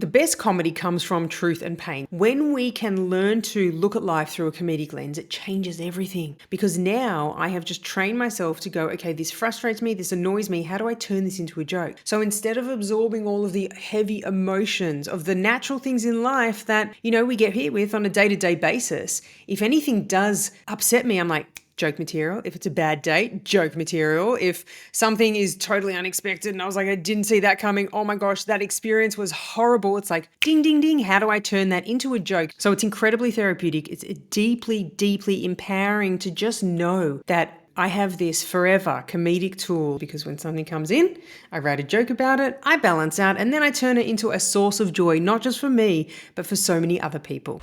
The best comedy comes from truth and pain. When we can learn to look at life through a comedic lens, it changes everything. Because now I have just trained myself to go, okay, this frustrates me, this annoys me, how do I turn this into a joke? So instead of absorbing all of the heavy emotions of the natural things in life that, we get hit with on a day-to-day basis, if anything does upset me, I'm like, joke material. If it's a bad date, joke material. If something is totally unexpected and I was like, I didn't see that coming. Oh my gosh, that experience was horrible. It's like, ding, ding, ding. How do I turn that into a joke? So it's incredibly therapeutic. It's deeply, deeply empowering to just know that I have this forever comedic tool, because when something comes in, I write a joke about it, I balance out, and then I turn it into a source of joy, not just for me, but for so many other people.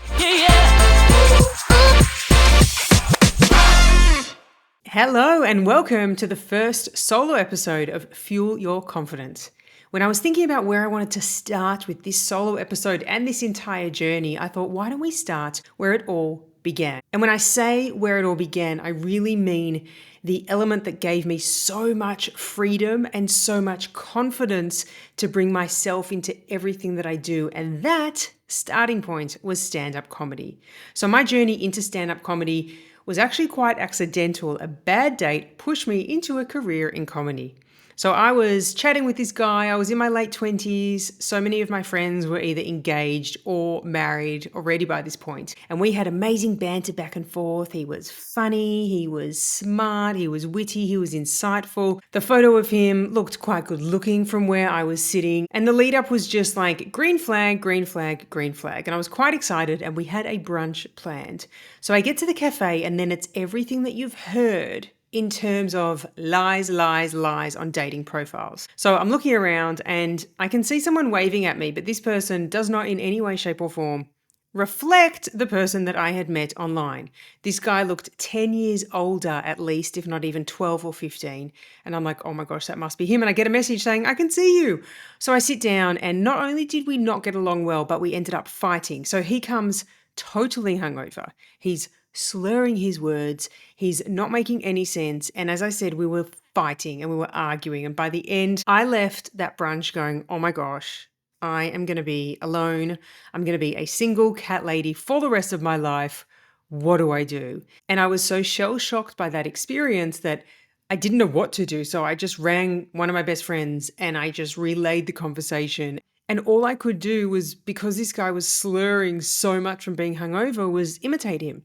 Hello and welcome to the first solo episode of Fuel Your Confidence. When I was thinking about where I wanted to start with this solo episode and this entire journey, I thought, why don't we start where it all began? And when I say where it all began, I really mean the element that gave me so much freedom and so much confidence to bring myself into everything that I do. And that starting point was stand-up comedy. So my journey into stand-up comedy was actually quite accidental. A bad date pushed me into a career in comedy. So I was chatting with this guy. I was in my late 20s. So many of my friends were either engaged or married already by this point. And we had amazing banter back and forth. He was funny, he was smart, he was witty, he was insightful. The photo of him looked quite good looking from where I was sitting. And the lead up was just like green flag, green flag, green flag. And I was quite excited and we had a brunch planned. So I get to the cafe and then it's everything that you've heard in terms of lies on dating profiles. So I'm looking around and I can see someone waving at me, but this person does not in any way, shape or form reflect the person that I had met online. This guy looked 10 years older at least, if not even 12 or 15. And I'm like, oh my gosh, that must be him. And I get a message saying, I can see you. So I sit down and not only did we not get along well, but we ended up fighting. So he comes totally hungover. He's slurring his words. He's not making any sense. And as I said, we were fighting and we were arguing. And by the end, I left that brunch going, oh my gosh, I am going to be alone. I'm going to be a single cat lady for the rest of my life. What do I do? And I was so shell-shocked by that experience that I didn't know what to do. So I just rang one of my best friends and I just relayed the conversation. And all I could do was, because this guy was slurring so much from being hungover, was imitate him.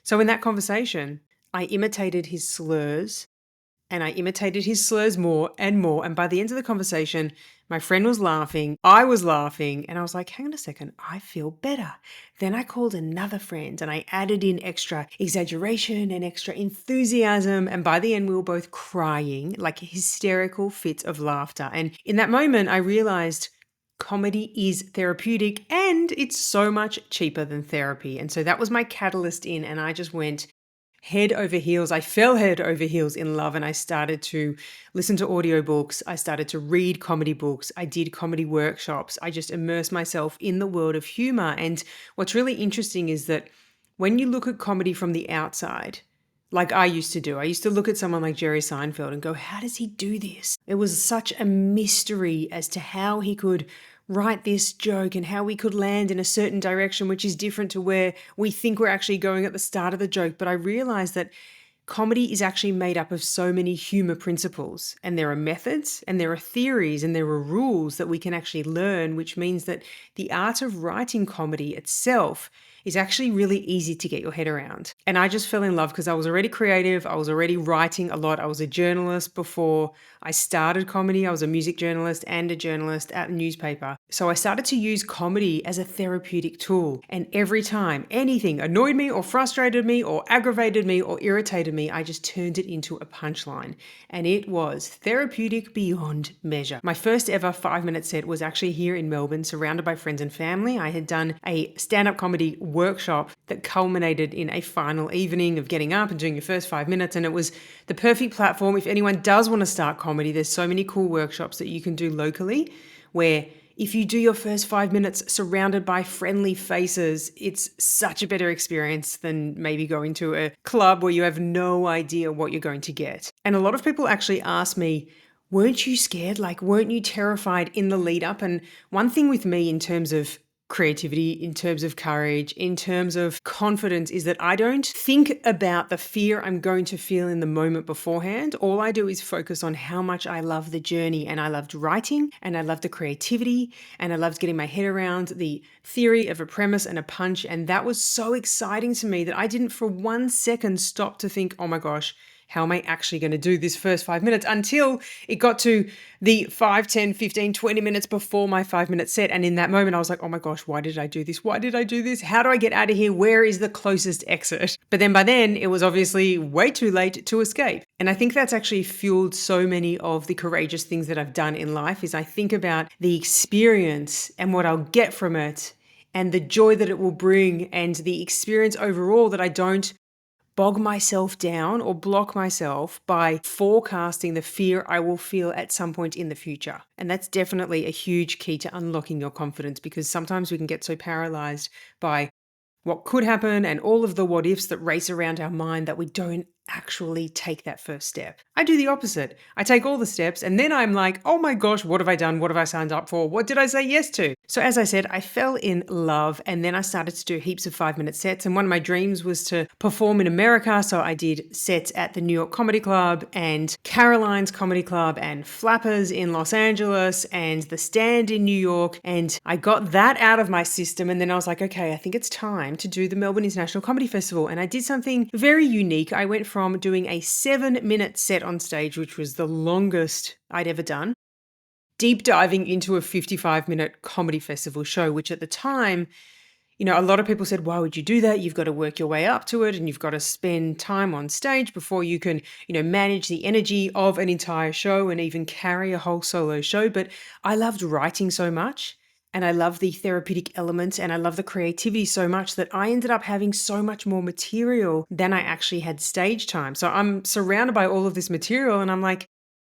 So in that conversation, I imitated his slurs and I imitated his slurs more and more. And by the end of the conversation, my friend was laughing, I was laughing, and I was like, hang on a second, I feel better. Then I called another friend and I added in extra exaggeration and extra enthusiasm. And by the end, we were both crying, like hysterical fits of laughter. And in that moment, I realized comedy is therapeutic and it's so much cheaper than therapy. And so that was my catalyst in, and I just went head over heels. I fell head over heels in love, and I started to listen to audiobooks. I started to read comedy books. I did comedy workshops. I just immersed myself in the world of humor. And what's really interesting is that when you look at comedy from the outside, like I used to do, I used to look at someone like Jerry Seinfeld and go, how does he do this? It was such a mystery as to how he could write this joke and how we could land in a certain direction, which is different to where we think we're actually going at the start of the joke. But I realized that comedy is actually made up of so many humor principles, and there are methods and there are theories and there are rules that we can actually learn, which means that the art of writing comedy itself is actually really easy to get your head around. And I just fell in love because I was already creative. I was already writing a lot. I was a journalist before I started comedy. I was a music journalist and a journalist at a newspaper. So I started to use comedy as a therapeutic tool. And every time anything annoyed me or frustrated me or aggravated me or irritated me, I just turned it into a punchline. And it was therapeutic beyond measure. My first ever 5-minute set was actually here in Melbourne, surrounded by friends and family. I had done a stand-up comedy workshop that culminated in a final evening of getting up and doing your first 5 minutes. And it was the perfect platform if anyone does want to start comedy. There's so many cool workshops that you can do locally where if you do your first 5 minutes surrounded by friendly faces, it's such a better experience than maybe going to a club where you have no idea what you're going to get. And a lot of people actually ask me, weren't you scared? Like, weren't you terrified in the lead up? And one thing with me in terms of creativity, in terms of courage, in terms of confidence, is that I don't think about the fear I'm going to feel in the moment beforehand. All I do is focus on how much I love the journey, and I loved writing, and I loved the creativity, and I loved getting my head around the theory of a premise and a punch. And that was so exciting to me that I didn't for 1 second stop to think, oh my gosh, how am I actually going to do this first 5 minutes, until it got to the 5, 10, 15, 20 minutes before my 5 minute set. And in that moment, I was like, oh my gosh, why did I do this? Why did I do this? How do I get out of here? Where is the closest exit? But then by then, it was obviously way too late to escape. And I think that's actually fueled so many of the courageous things that I've done in life, is I think about the experience and what I'll get from it and the joy that it will bring and the experience overall, that I don't bog myself down or block myself by forecasting the fear I will feel at some point in the future. And that's definitely a huge key to unlocking your confidence, because sometimes we can get so paralyzed by what could happen and all of the what ifs that race around our mind that we don't actually take that first step. I do the opposite. I take all the steps and then I'm like, oh my gosh, what have I done? What have I signed up for? What did I say yes to? So as I said, I fell in love, and then I started to do heaps of 5 minute sets. And one of my dreams was to perform in America. So I did sets at the New York Comedy Club and Caroline's Comedy Club and Flappers in Los Angeles and The Stand in New York. And I got that out of my system. And then I was like, okay, I think it's time to do the Melbourne International Comedy Festival. And I did something very unique. I went from doing a 7 minute set on stage, which was the longest I'd ever done, deep diving into a 55 minute comedy festival show, which at the time, a lot of people said, why would you do that? You've got to work your way up to it, and you've got to spend time on stage before you can, manage the energy of an entire show and even carry a whole solo show. But I loved writing so much, and I love the therapeutic elements, and I love the creativity so much, that I ended up having so much more material than I actually had stage time. So I'm surrounded by all of this material, and I'm like,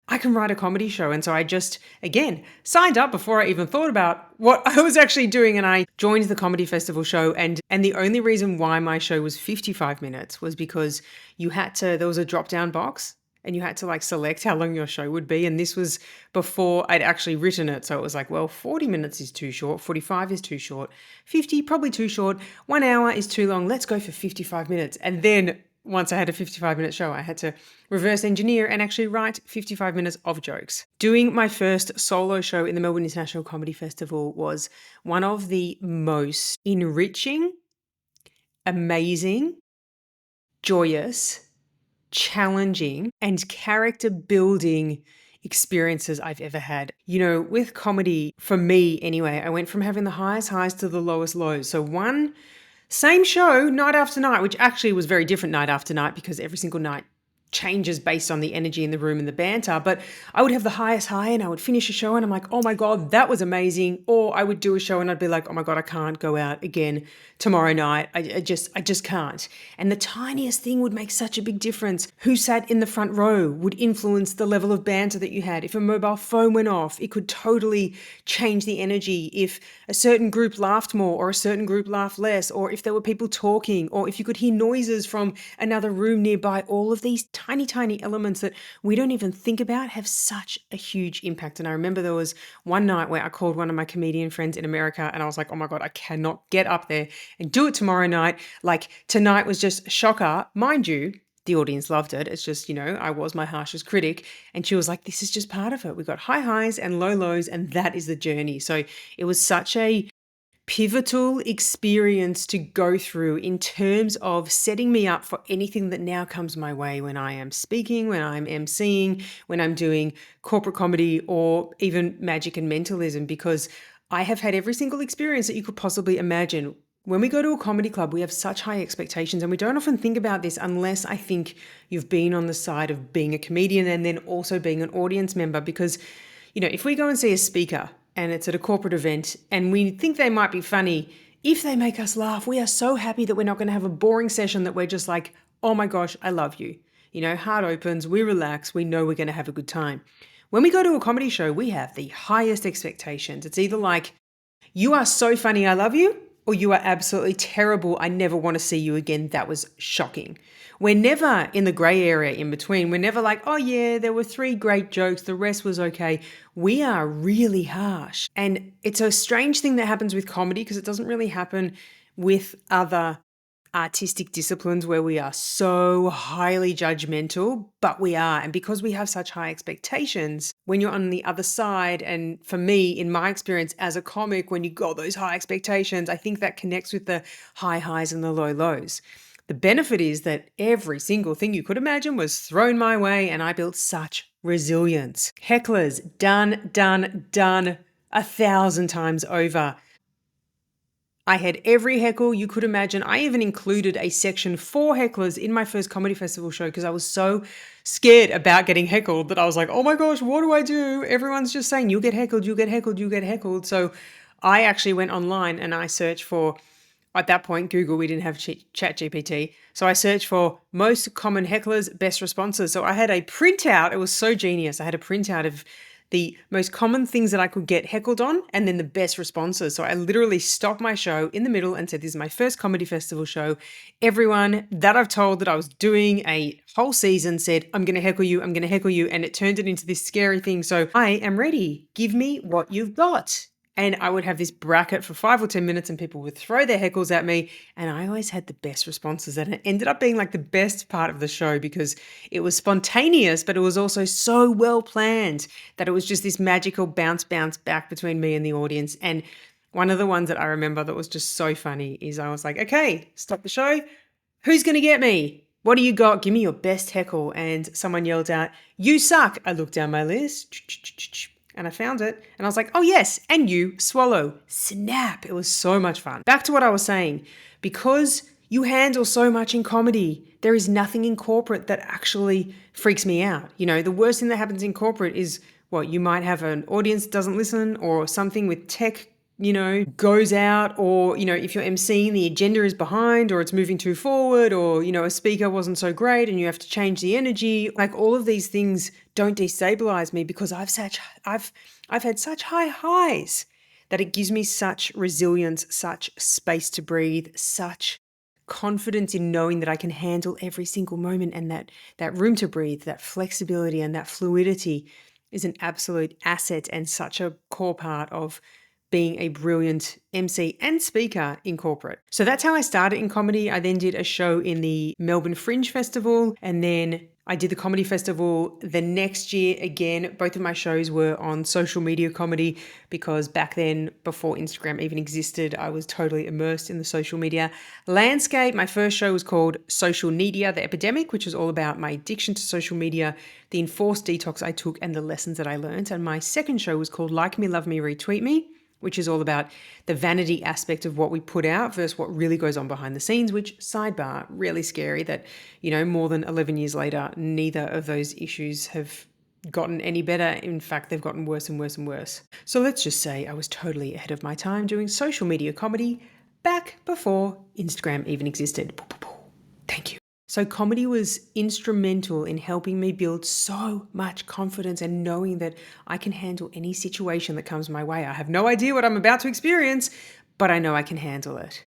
I can write a comedy show. And so I just, again, signed up before I even thought about what I was actually doing. And I joined the comedy festival show. And the only reason why my show was 55 minutes was because there was a drop down box, and you had to select how long your show would be. And this was before I'd actually written it. So it was like, well, 40 minutes is too short. 45 is too short. 50, probably too short. 1 hour is too long. Let's go for 55 minutes. And then once I had a 55-minute show, I had to reverse engineer and actually write 55 minutes of jokes. Doing my first solo show in the Melbourne International Comedy Festival was one of the most enriching, amazing, joyous, challenging, and character building experiences I've ever had. With comedy, for me anyway, I went from having the highest highs to the lowest lows. So same show night after night, which actually was very different night after night, because every single night changes based on the energy in the room and the banter. But I would have the highest high, and I would finish a show and I'm like, oh my God, that was amazing. Or I would do a show and I'd be like, oh my God, I can't go out again tomorrow night. I just can't. And the tiniest thing would make such a big difference. Who sat in the front row would influence the level of banter that you had. If a mobile phone went off, it could totally change the energy. If a certain group laughed more or a certain group laughed less, or if there were people talking, or if you could hear noises from another room nearby, all of these tiny elements that we don't even think about have such a huge impact. And I remember there was one night where I called one of my comedian friends in America, and I was like, oh my God, I cannot get up there and do it tomorrow night. Tonight was just shocker. Mind you, the audience loved it. It's just, I was my harshest critic. And she was like, this is just part of it. We've got high highs and low lows, and that is the journey. So it was such a pivotal experience to go through in terms of setting me up for anything that now comes my way when I am speaking, when I'm emceeing, when I'm doing corporate comedy, or even magic and mentalism, because I have had every single experience that you could possibly imagine. When we go to a comedy club, we have such high expectations, and we don't often think about this unless I think you've been on the side of being a comedian and then also being an audience member. Because, if we go and see a speaker and it's at a corporate event and we think they might be funny, if they make us laugh, we are so happy that we're not going to have a boring session, that we're just like, oh my gosh, I love you. Heart opens, we relax, we know we're going to have a good time. When we go to a comedy show, we have the highest expectations. It's either like, you are so funny, I love you, or you are absolutely terrible. I never want to see you again. That was shocking. We're never in the gray area in between. We're never like, oh yeah, there were 3 great jokes. The rest was okay. We are really harsh. And it's a strange thing that happens with comedy because it doesn't really happen with other artistic disciplines where we are so highly judgmental, but we are. And because we have such high expectations, when you're on the other side, and for me, in my experience as a comic, when you got those high expectations, I think that connects with the high highs and the low lows. The benefit is that every single thing you could imagine was thrown my way, and I built such resilience. Hecklers, done, 1,000 times over. I had every heckle you could imagine. I even included a section for hecklers in my first comedy festival show because I was so scared about getting heckled that I was like, oh my gosh, what do I do? Everyone's just saying, you'll get heckled, you'll get heckled, you'll get heckled. So I actually went online and I searched for, at that point, Google, we didn't have ChatGPT. So I searched for most common hecklers, best responses. So I had a printout. It was so genius. I had a printout of the most common things that I could get heckled on and then the best responses. So I literally stopped my show in the middle and said, this is my first comedy festival show. Everyone that I've told that I was doing a whole season said, I'm going to heckle you, I'm going to heckle you. And it turned it into this scary thing. So I am ready. Give me what you've got. And I would have this bracket for 5 or 10 minutes and people would throw their heckles at me. And I always had the best responses. And it ended up being like the best part of the show because it was spontaneous, but it was also so well planned that it was just this magical bounce back between me and the audience. And one of the ones that I remember that was just so funny is I was like, okay, stop the show. Who's going to get me? What do you got? Give me your best heckle. And someone yelled out, you suck. I looked down my list. And I found it and I was like, oh yes, and you swallow. Snap. It was so much fun. Back to what I was saying. Because you handle so much in comedy, there is nothing in corporate that actually freaks me out. You know, the worst thing that happens in corporate is what you might have an audience that doesn't listen or something with tech, you know, goes out, or, you know, if you're emceeing, the agenda is behind or it's moving too forward, or, you know, a speaker wasn't so great and you have to change the energy. Like all of these things don't destabilize me because I've had such high highs that it gives me such resilience, such space to breathe, such confidence in knowing that I can handle every single moment, and that room to breathe, that flexibility and that fluidity is an absolute asset and such a core part of being a brilliant MC and speaker in corporate. So that's how I started in comedy. I then did a show in the Melbourne Fringe Festival, and then I did the comedy festival the next year again. Both of my shows were on social media comedy because back then, before Instagram even existed, I was totally immersed in the social media landscape. My first show was called Social Media, the Epidemic, which was all about my addiction to social media, the enforced detox I took, and the lessons that I learned. And my second show was called Like Me, Love Me, Retweet Me, which is all about the vanity aspect of what we put out versus what really goes on behind the scenes, which, sidebar, really scary that, you know, more than 11 years later, neither of those issues have gotten any better. In fact, they've gotten worse and worse and worse. So let's just say I was totally ahead of my time doing social media comedy back before Instagram even existed. Thank you. So comedy was instrumental in helping me build so much confidence and knowing that I can handle any situation that comes my way. I have no idea what I'm about to experience, but I know I can handle it.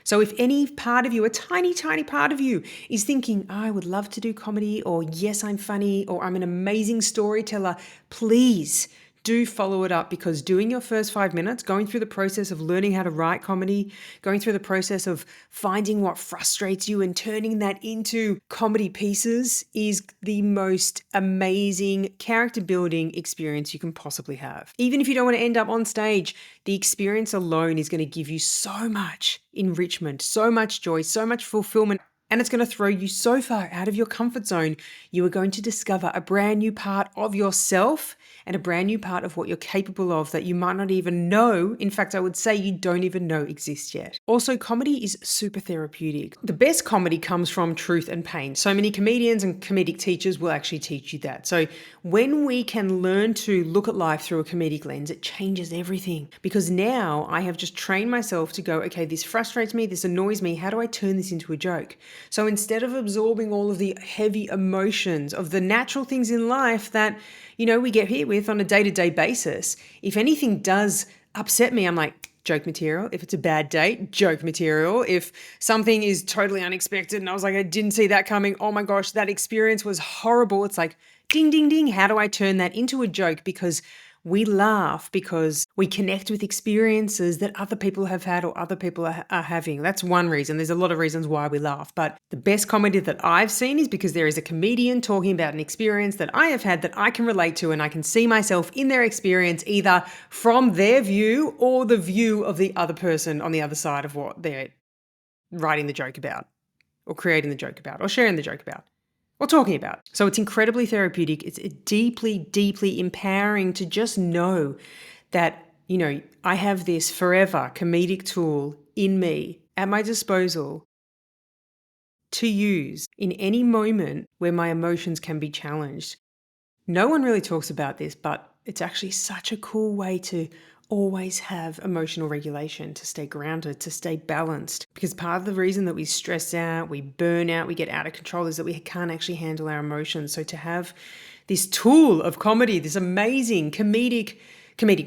So if any part of you, a tiny, tiny part of you, is thinking, oh, I would love to do comedy, or yes, I'm funny, or I'm an amazing storyteller, please do follow it up, because doing your first 5 minutes, going through the process of learning how to write comedy, going through the process of finding what frustrates you and turning that into comedy pieces is the most amazing character building experience you can possibly have. Even if you don't want to end up on stage, the experience alone is going to give you so much enrichment, so much joy, so much fulfillment. And it's going to throw you so far out of your comfort zone. You are going to discover a brand new part of yourself and a brand new part of what you're capable of that you might not even know. In fact, I would say you don't even know exists yet. Also, comedy is super therapeutic. The best comedy comes from truth and pain. So many comedians and comedic teachers will actually teach you that. So when we can learn to look at life through a comedic lens, it changes everything. Because now I have just trained myself to go, okay, this frustrates me, this annoys me. How do I turn this into a joke? So instead of absorbing all of the heavy emotions of the natural things in life that, you know, we get hit with on a day-to-day basis, if anything does upset me, I'm like, joke material. If it's a bad date, joke material. If something is totally unexpected and I was like, I didn't see that coming. Oh my gosh, that experience was horrible. It's like, ding, ding, ding. How do I turn that into a joke? Because we laugh because we connect with experiences that other people have had or other people are having. That's one reason. There's a lot of reasons why we laugh. But the best comedy that I've seen is because there is a comedian talking about an experience that I have had that I can relate to, and I can see myself in their experience either from their view or the view of the other person on the other side of what they're writing the joke about or creating the joke about or sharing the joke about or talking about. So it's incredibly therapeutic. It's deeply, deeply empowering to just know that, I have this forever comedic tool in me at my disposal to use in any moment where my emotions can be challenged. No one really talks about this, but it's actually such a cool way to always have emotional regulation, to stay grounded, to stay balanced. Because part of the reason that we stress out, we burn out, we get out of control is that we can't actually handle our emotions. So to have this tool of comedy, this amazing comedic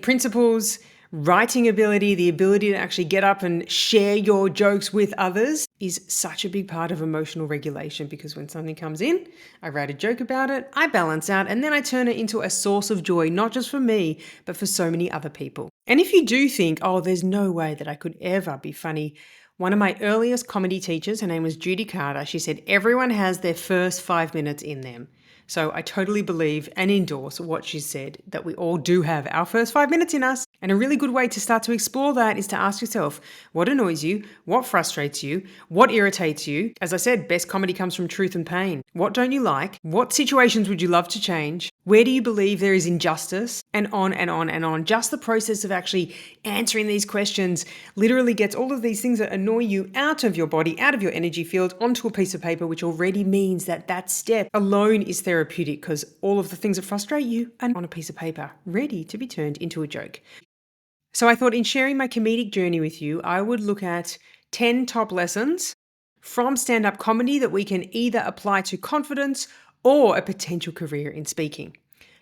principles, writing ability, the ability to actually get up and share your jokes with others is such a big part of emotional regulation, because when something comes in, I write a joke about it, I balance out, and then I turn it into a source of joy, not just for me, but for so many other people. And if you do think, oh, there's no way that I could ever be funny, one of my earliest comedy teachers, her name was Judy Carter, she said, everyone has their first 5 minutes in them. So I totally believe and endorse what she said, that we all do have our first 5 minutes in us. And a really good way to start to explore that is to ask yourself, what annoys you? What frustrates you? What irritates you? As I said, best comedy comes from truth and pain. What don't you like? What situations would you love to change? Where do you believe there is injustice? And on and on and on. Just the process of actually answering these questions literally gets all of these things that annoy you out of your body, out of your energy field, onto a piece of paper, which already means that that step alone is therapeutic, because all of the things that frustrate you are on a piece of paper, ready to be turned into a joke. So I thought in sharing my comedic journey with you, I would look at 10 top lessons from stand-up comedy that we can either apply to confidence or a potential career in speaking.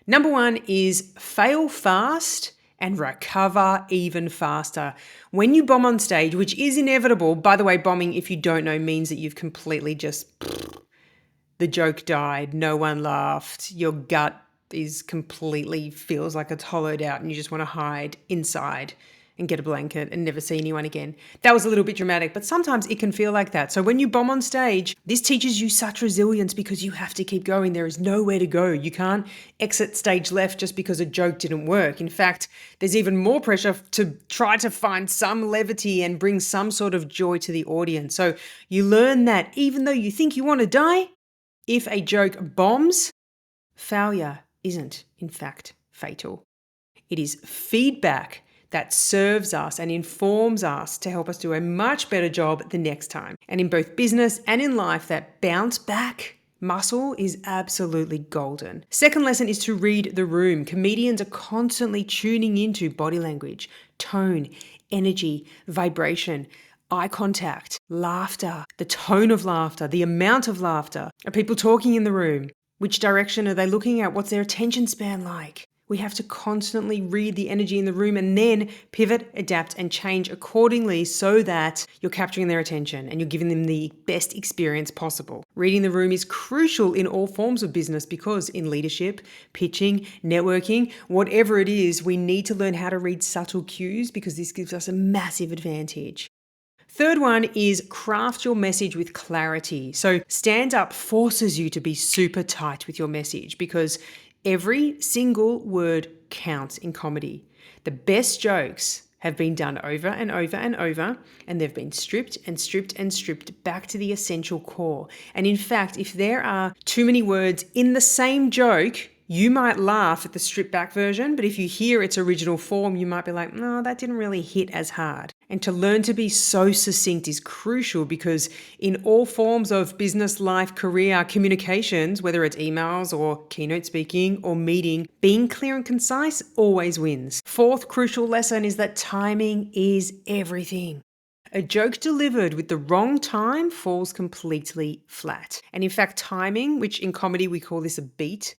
Number 1 is fail fast and recover even faster. When you bomb on stage, which is inevitable, by the way, bombing, if you don't know, means that you've completely just, the joke died, no one laughed, your gut is completely feels like it's hollowed out and you just want to hide inside and get a blanket and never see anyone again. That was a little bit dramatic, but sometimes it can feel like that. So when you bomb on stage, this teaches you such resilience because you have to keep going. There is nowhere to go. You can't exit stage left just because a joke didn't work. In fact, there's even more pressure to try to find some levity and bring some sort of joy to the audience. So you learn that even though you think you want to die, if a joke bombs, failure isn't, in fact, fatal. It is feedback that serves us and informs us to help us do a much better job the next time. And in both business and in life, that bounce back muscle is absolutely golden. Second lesson is to read the room. Comedians are constantly tuning into body language, tone, energy, vibration, eye contact, laughter, the tone of laughter, the amount of laughter. Are people talking in the room? Which direction are they looking at? What's their attention span like? We have to constantly read the energy in the room and then pivot, adapt, and change accordingly so that you're capturing their attention and you're giving them the best experience possible. Reading the room is crucial in all forms of business because in leadership, pitching, networking, whatever it is, we need to learn how to read subtle cues because this gives us a massive advantage. Third one is craft your message with clarity. So stand up forces you to be super tight with your message because every single word counts in comedy. The best jokes have been done over and over and over, and they've been stripped and stripped and stripped back to the essential core. And in fact, if there are too many words in the same joke, you might laugh at the stripped back version, but if you hear its original form, you might be like, no, that didn't really hit as hard. And to learn to be so succinct is crucial because in all forms of business, life, career, communications, whether it's emails or keynote speaking or meeting, being clear and concise always wins. Fourth crucial lesson is that timing is everything. A joke delivered with the wrong time falls completely flat. And in fact, timing, which in comedy we call this a beat,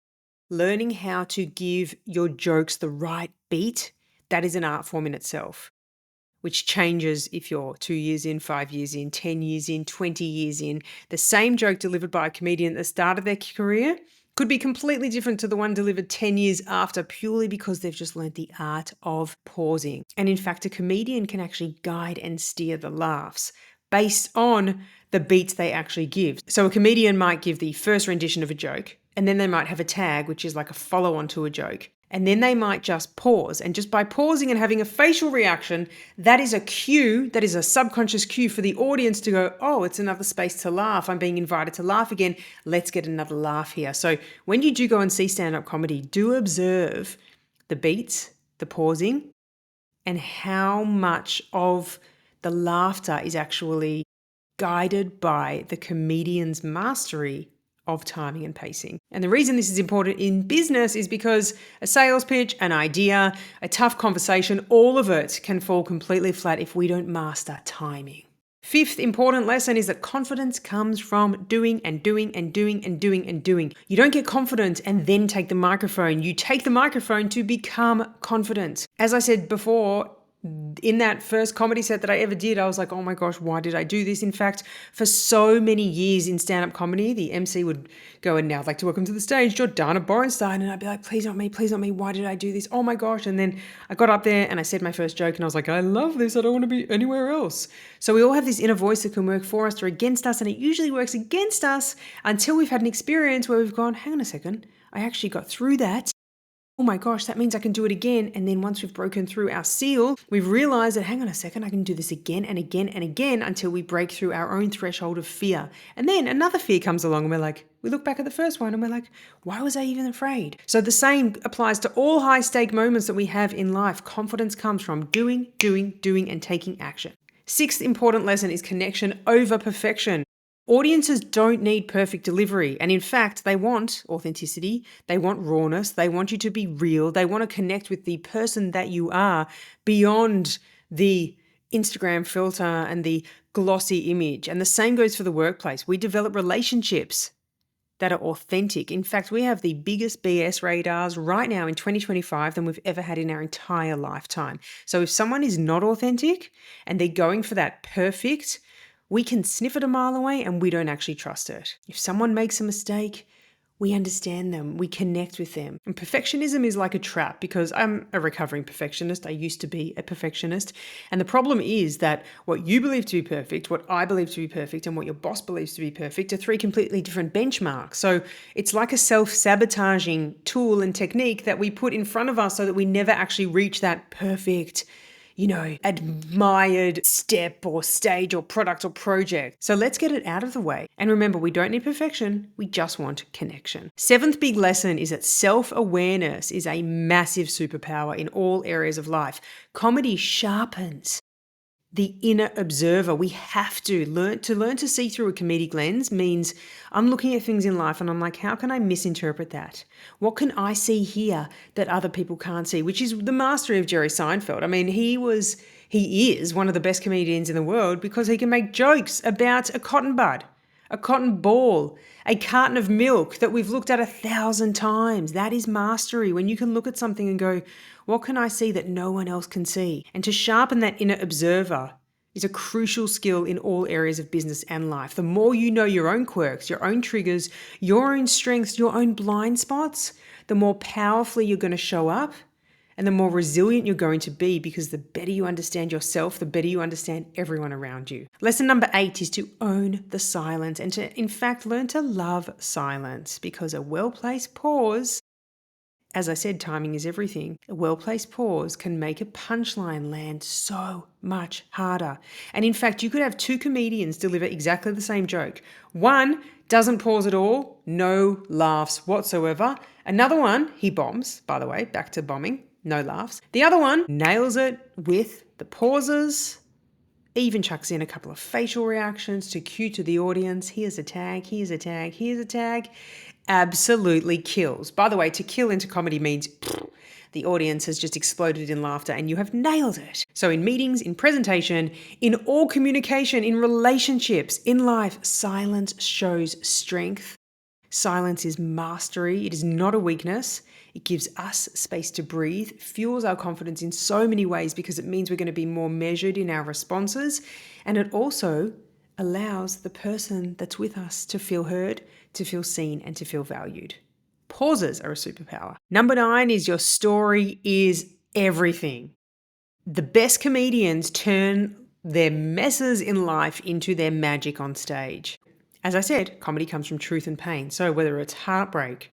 learning how to give your jokes the right beat, that is an art form in itself. which changes if you're 2 years in, 5 years in, 10 years in, 20 years in. The same joke delivered by a comedian at the start of their career could be completely different to the one delivered 10 years after, purely because they've just learned the art of pausing. And in fact, a comedian can actually guide and steer the laughs based on the beats they actually give. So a comedian might give the first rendition of a joke, and then they might have a tag, which is like a follow-on to a joke. And then they might just pause. And just by pausing and having a facial reaction, that is a cue, that is a subconscious cue for the audience to go, oh, it's another space to laugh. I'm being invited to laugh again. Let's get another laugh here. So when you do go and see stand-up comedy, do observe the beats, the pausing, and how much of the laughter is actually guided by the comedian's mastery of timing and pacing. And the reason this is important in business is because a sales pitch, an idea, a tough conversation, all of it can fall completely flat if we don't master timing. Fifth important lesson is that confidence comes from doing and doing and doing and doing and doing. You don't get confident and then take the microphone. You take the microphone to become confident. As I said before, in that first comedy set that I ever did, I was like, oh my gosh, why did I do this? In fact, for so many years in stand-up comedy, the MC would go, and now I'd like to welcome to the stage Jordana Borensztajn. And I'd be like, please not me. Why did I do this? Oh my gosh. And then I got up there and I said my first joke and I was like, I love this. I don't want to be anywhere else. So we all have this inner voice that can work for us or against us. And it usually works against us until we've had an experience where we've gone, hang on a second, I actually got through that. Oh my gosh, that means I can do it again. And then once we've broken through our seal, we've realized that, hang on a second, I can do this again and again and again until we break through our own threshold of fear. And then another fear comes along and we're like, we look back at the first one and we're like, why was I even afraid? So the same applies to all high stake moments that we have in life. Confidence comes from doing, and taking action. Sixth important lesson is connection over perfection. Audiences don't need perfect delivery. And in fact, they want authenticity. They want rawness. They want you to be real. They want to connect with the person that you are beyond the Instagram filter and the glossy image. And the same goes for the workplace. We develop relationships that are authentic. In fact, we have the biggest BS radars right now in 2025 than we've ever had in our entire lifetime. So if someone is not authentic and they're going for that perfect, we can sniff it a mile away and we don't actually trust it. If someone makes a mistake, we understand them, we connect with them. And perfectionism is like a trap because I'm a recovering perfectionist. I used to be a perfectionist. And the problem is that what you believe to be perfect, what I believe to be perfect, and what your boss believes to be perfect are three completely different benchmarks. So it's like a self-sabotaging tool and technique that we put in front of us so that we never actually reach that perfect, admired step or stage or product or project. So let's get it out of the way. And remember, we don't need perfection. We just want connection. Seventh big lesson is that self-awareness is a massive superpower in all areas of life. Comedy sharpens the inner observer. We have to learn to see through a comedic lens means I'm looking at things in life and I'm like, how can I misinterpret that? What can I see here that other people can't see? Which is the mastery of Jerry Seinfeld. I mean, he is one of the best comedians in the world because he can make jokes about a cotton bud, a cotton ball, a carton of milk that we've looked at 1,000 times. That is mastery. When you can look at something and go, what can I see that no one else can see? And to sharpen that inner observer is a crucial skill in all areas of business and life. The more you know your own quirks, your own triggers, your own strengths, your own blind spots, the more powerfully you're going to show up and the more resilient you're going to be, because the better you understand yourself, the better you understand everyone around you. Lesson number 8 is to own the silence and to, in fact, learn to love silence, because a well-placed pause, as I said, timing is everything. A well-placed pause can make a punchline land so much harder. And in fact, you could have two comedians deliver exactly the same joke. One doesn't pause at all, no laughs whatsoever. Another one, he bombs, by the way, back to bombing, no laughs. The other one nails it with the pauses, even chucks in a couple of facial reactions to cue to the audience. Here's a tag, here's a tag, here's a tag. Absolutely kills. By the way, to kill into comedy means the audience has just exploded in laughter and you have nailed it. So in meetings, in presentation, in all communication, in relationships, in life, silence shows strength. Silence is mastery. It is not a weakness. It gives us space to breathe, fuels our confidence in so many ways because it means we're going to be more measured in our responses. And it also allows the person that's with us to feel heard, to feel seen, and to feel valued. Pauses are a superpower. Number 9 is your story is everything. The best comedians turn their messes in life into their magic on stage. As I said, comedy comes from truth and pain. So whether it's heartbreak,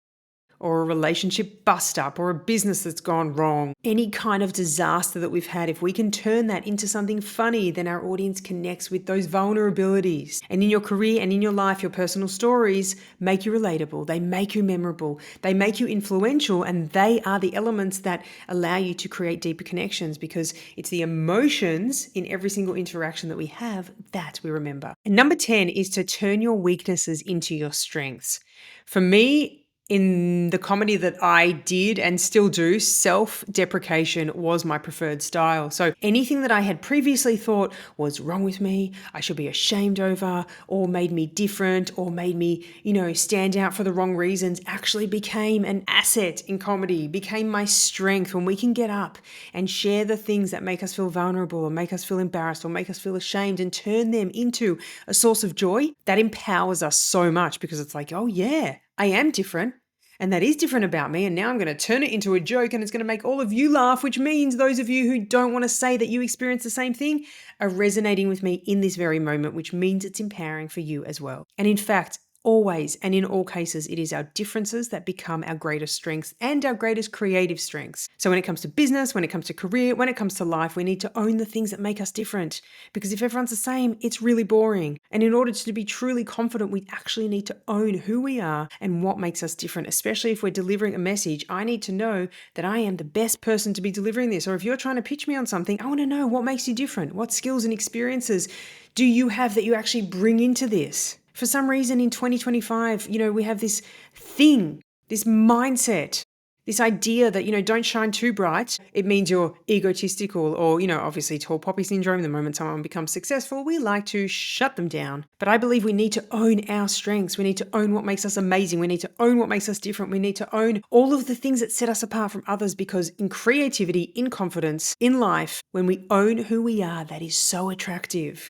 or a relationship bust up, or a business that's gone wrong, any kind of disaster that we've had, if we can turn that into something funny, then our audience connects with those vulnerabilities. And in your career and in your life, your personal stories make you relatable. They make you memorable. They make you influential, and they are the elements that allow you to create deeper connections because it's the emotions in every single interaction that we have that we remember. And number 10 is to turn your weaknesses into your strengths. For me, in the comedy that I did and still do, self-deprecation was my preferred style. So anything that I had previously thought was wrong with me, I should be ashamed over, or made me different, or made me, stand out for the wrong reasons, actually became an asset in comedy, became my strength. When we can get up and share the things that make us feel vulnerable or make us feel embarrassed or make us feel ashamed and turn them into a source of joy, that empowers us so much because it's like, oh yeah, I am different. And that is different about me. And now I'm going to turn it into a joke and it's going to make all of you laugh, which means those of you who don't want to say that you experience the same thing are resonating with me in this very moment, which means it's empowering for you as well. And in fact, always and in all cases, it is our differences that become our greatest strengths and our greatest creative strengths. So when it comes to business, when it comes to career, when it comes to life, we need to own the things that make us different. Because if everyone's the same, it's really boring. And in order to be truly confident, we actually need to own who we are and what makes us different. Especially if we're delivering a message, I need to know that I am the best person to be delivering this. Or if you're trying to pitch me on something, I want to know what makes you different. What skills and experiences do you have that you actually bring into this? For some reason in 2025, we have this thing, this mindset, this idea that, don't shine too bright. It means you're egotistical or, obviously tall poppy syndrome. The moment someone becomes successful, we like to shut them down. But I believe we need to own our strengths. We need to own what makes us amazing. We need to own what makes us different. We need to own all of the things that set us apart from others because in creativity, in confidence, in life, when we own who we are, that is so attractive.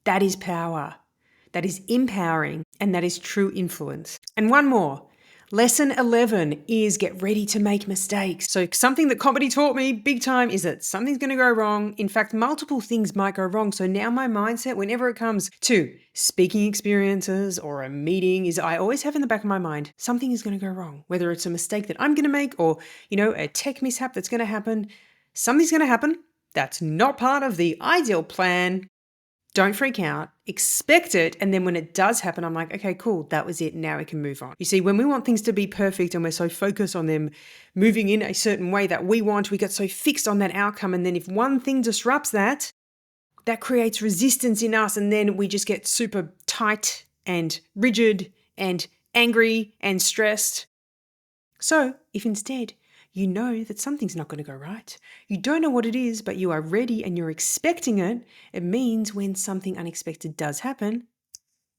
That is power. That is empowering, and that is true influence. And one more. Lesson 11 is get ready to make mistakes. So something that comedy taught me big time is that something's going to go wrong. In fact, multiple things might go wrong. So now my mindset, whenever it comes to speaking experiences or a meeting, is I always have in the back of my mind, something is going to go wrong. Whether it's a mistake that I'm going to make or, a tech mishap that's going to happen, something's going to happen. That's not part of the ideal plan. Don't freak out, expect it, and then when it does happen, I'm like, okay, cool, that was it, now we can move on. You see, when we want things to be perfect and we're so focused on them moving in a certain way that we want, we get so fixed on that outcome, and then if one thing disrupts that, that creates resistance in us, and then we just get super tight and rigid and angry and stressed. So if instead you know that something's not going to go right. You don't know what it is, but you are ready and you're expecting it. It means when something unexpected does happen,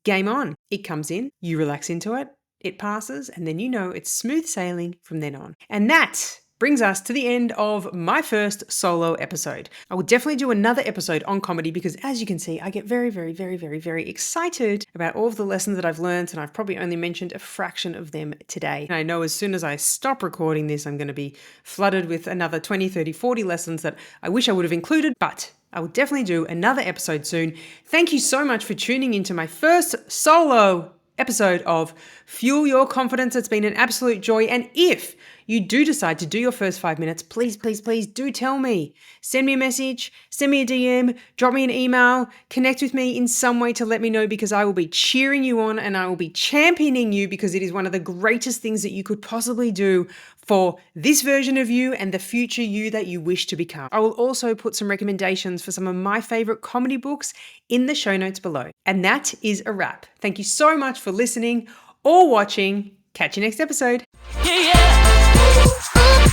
game on. It comes in, you relax into it, it passes, and then it's smooth sailing from then on. And that brings us to the end of my first solo episode. I will definitely do another episode on comedy because as you can see, I get very, very, very, very, very excited about all of the lessons that I've learned, and I've probably only mentioned a fraction of them today. And I know as soon as I stop recording this, I'm going to be flooded with another 20, 30, 40 lessons that I wish I would have included, but I will definitely do another episode soon. Thank you so much for tuning into my first solo episode of Fuel Your Confidence. It's been an absolute joy. And if you do decide to do your first 5 minutes, please, please, please do tell me. Send me a message, send me a DM, drop me an email, connect with me in some way to let me know because I will be cheering you on and I will be championing you because it is one of the greatest things that you could possibly do for this version of you and the future you that you wish to become. I will also put some recommendations for some of my favorite comedy books in the show notes below. And that is a wrap. Thank you so much for listening or watching. Catch you next episode. Yeah, yeah.